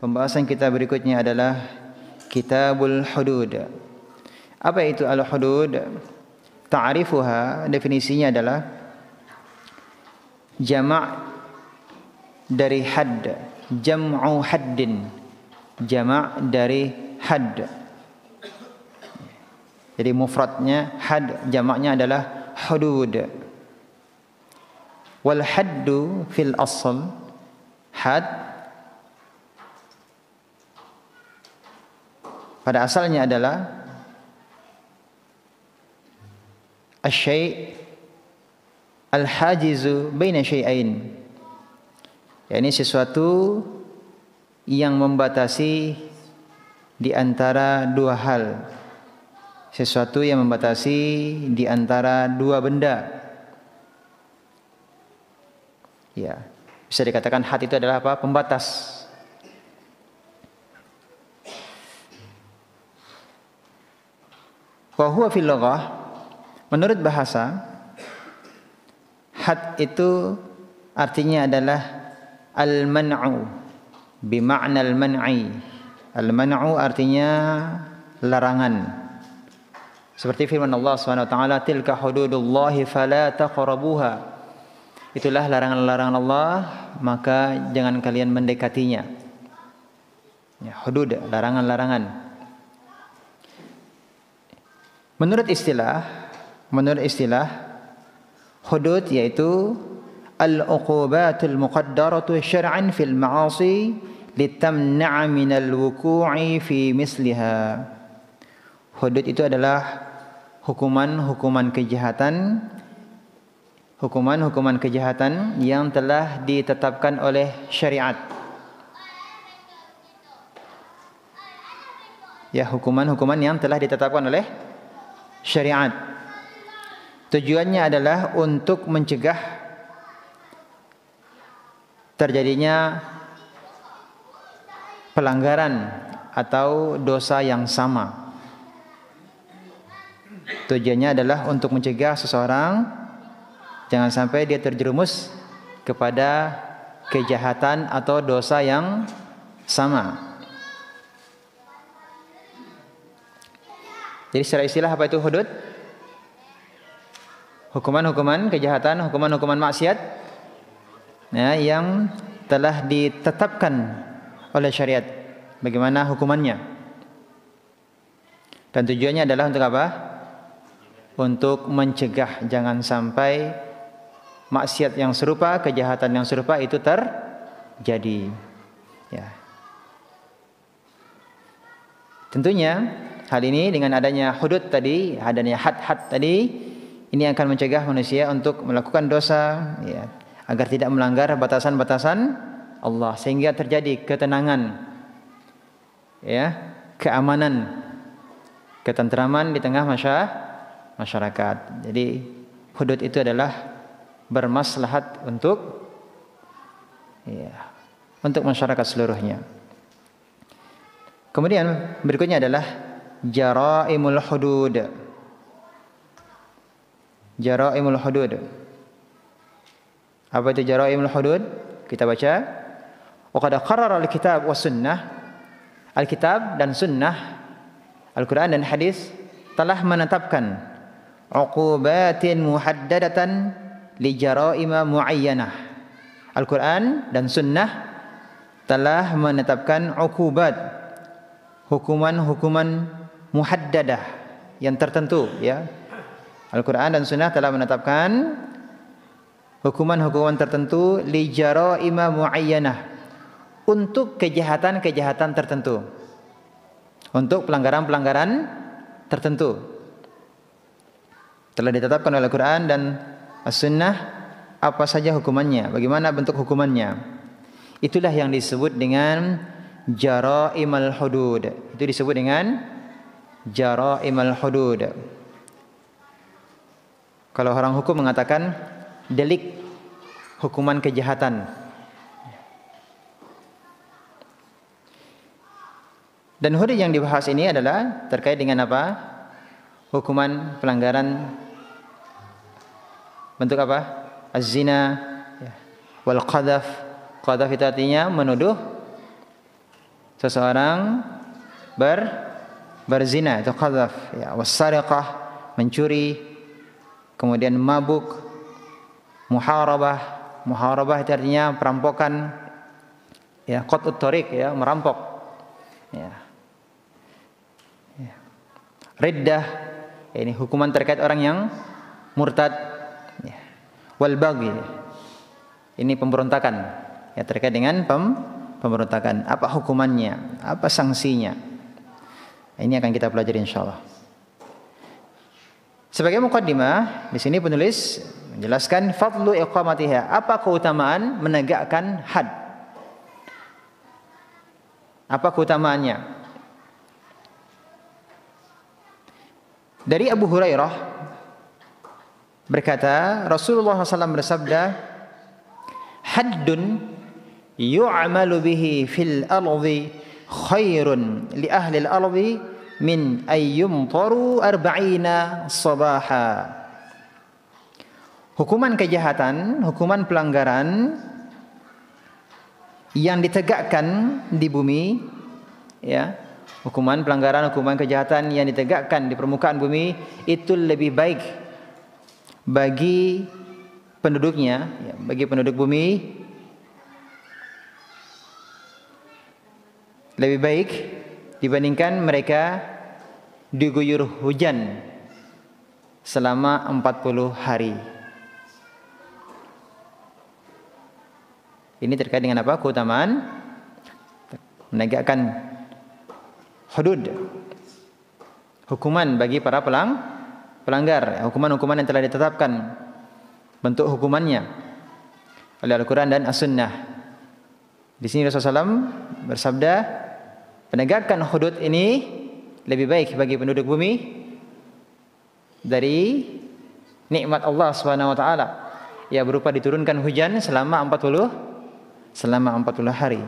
Pembahasan kita berikutnya adalah Kitabul Hudud. Apa itu al-hudud? Ta'rifuha, definisinya adalah jama' dari hadd, jam'u haddin, jama' dari hadd. Jadi mufradnya hadd, jamaknya adalah hudud. Wal haddu fil asl, had pada asalnya adalah asy-syai' al-hajizu baina syai'ain, yakni sesuatu yang membatasi di antara dua hal, sesuatu yang membatasi di antara dua benda. Ya, bisa dikatakan had itu adalah apa? Pembatas. Wa huwa fil lughah, menurut bahasa, had itu artinya adalah al-man'u, bima'na al-man'i. Al-man'u artinya larangan. Seperti firman Allah SWT, tilka hududullahi fala taqrabuha. Itulah larangan-larangan Allah, maka jangan kalian mendekatinya. Ya, hudud, larangan-larangan. Menurut istilah hudud yaitu al-uqubatul muqaddaratu syar'an fil ma'asi litamna'a minal wuku'i fi misliha. Hudud itu adalah hukuman-hukuman kejahatan yang telah ditetapkan oleh syariat. Ya, hukuman-hukuman yang telah ditetapkan oleh syariat. Tujuannya adalah untuk mencegah terjadinya pelanggaran atau dosa yang sama. Tujuannya adalah untuk mencegah seseorang jangan sampai dia terjerumus kepada kejahatan atau dosa yang sama. Jadi secara istilah apa itu hudud? Hukuman-hukuman kejahatan, hukuman-hukuman maksiat ya, yang telah ditetapkan oleh syariat. Bagaimana hukumannya? Dan tujuannya adalah untuk apa? Untuk mencegah jangan sampai maksiat yang serupa, kejahatan yang serupa itu terjadi. Ya. Tentunya hal ini dengan adanya hudud tadi, adanya had-had tadi, ini akan mencegah manusia untuk melakukan dosa, ya, agar tidak melanggar batasan-batasan Allah, sehingga terjadi ketenangan, ya, keamanan, ketentraman di tengah masyarakat. Jadi hudud itu adalah bermaslahat untuk masyarakat seluruhnya. Kemudian berikutnya adalah jaraimul hudud. Jaraimul hudud. Apa itu jaraimul hudud? Kita baca. Wa qad qarrara al-kitab was sunnah. Al-kitab dan sunnah, Al-Quran dan hadis telah menetapkan uqubatin muhaddadatan li jaraima muayyanah. Al-Quran dan sunnah telah menetapkan uqubat, hukuman-hukuman muhaddadah yang tertentu, ya. Al-Quran dan sunnah telah menetapkan hukuman-hukuman tertentu li jaraima muayyanah, untuk kejahatan-kejahatan tertentu, untuk pelanggaran-pelanggaran tertentu. Telah ditetapkan oleh Al-Quran dan As-Sunnah apa saja hukumannya, bagaimana bentuk hukumannya. Itulah yang disebut dengan jaraimul hudud. Itu disebut dengan jaraimul hudud. Kalau orang hukum mengatakan delik, hukuman kejahatan. Dan hudud yang dibahas ini adalah terkait dengan apa? Hukuman pelanggaran bentuk apa? Az-zina, wal qadhaf. Qadhaf itu artinya menuduh seseorang berzina itu qadzaf, ya, was-sariqah, mencuri, kemudian mabuk, muharabah itu artinya perampokan, ya, qat'ut thariq, ya, merampok, ya. Riddah, ini hukuman terkait orang yang murtad, ya. Wal baghi, ini pemberontakan, ya, terkait dengan pemberontakan. Apa hukumannya? Apa sanksinya? Ini akan kita pelajari insyaallah. Sebagai muqaddimah, di sini penulis menjelaskan fadlu iqamatiha. Apa keutamaan menegakkan had? Apa keutamaannya? Dari Abu Hurairah berkata, Rasulullah SAW bersabda, haddun yu'amalu bihi fil ardi khairun li ahli al-ardi min ayyumtaru arba'ina sabaha. Hukuman kejahatan, hukuman pelanggaran yang ditegakkan di bumi, ya, hukuman pelanggaran, hukuman kejahatan yang ditegakkan di permukaan bumi itu lebih baik bagi penduduknya, ya, bagi penduduk bumi, lebih baik dibandingkan mereka diguyur hujan selama 40 hari. Ini terkait dengan apa? Keutamaan menegakkan hudud, hukuman bagi para pelanggar, hukuman-hukuman yang telah ditetapkan bentuk hukumannya oleh Al-Quran dan As-Sunnah. Di sini Rasulullah SAW bersabda, penegakan hudud ini lebih baik bagi penduduk bumi dari nikmat Allah Subhanahu wa taala, ya, berupa diturunkan hujan selama 40 hari.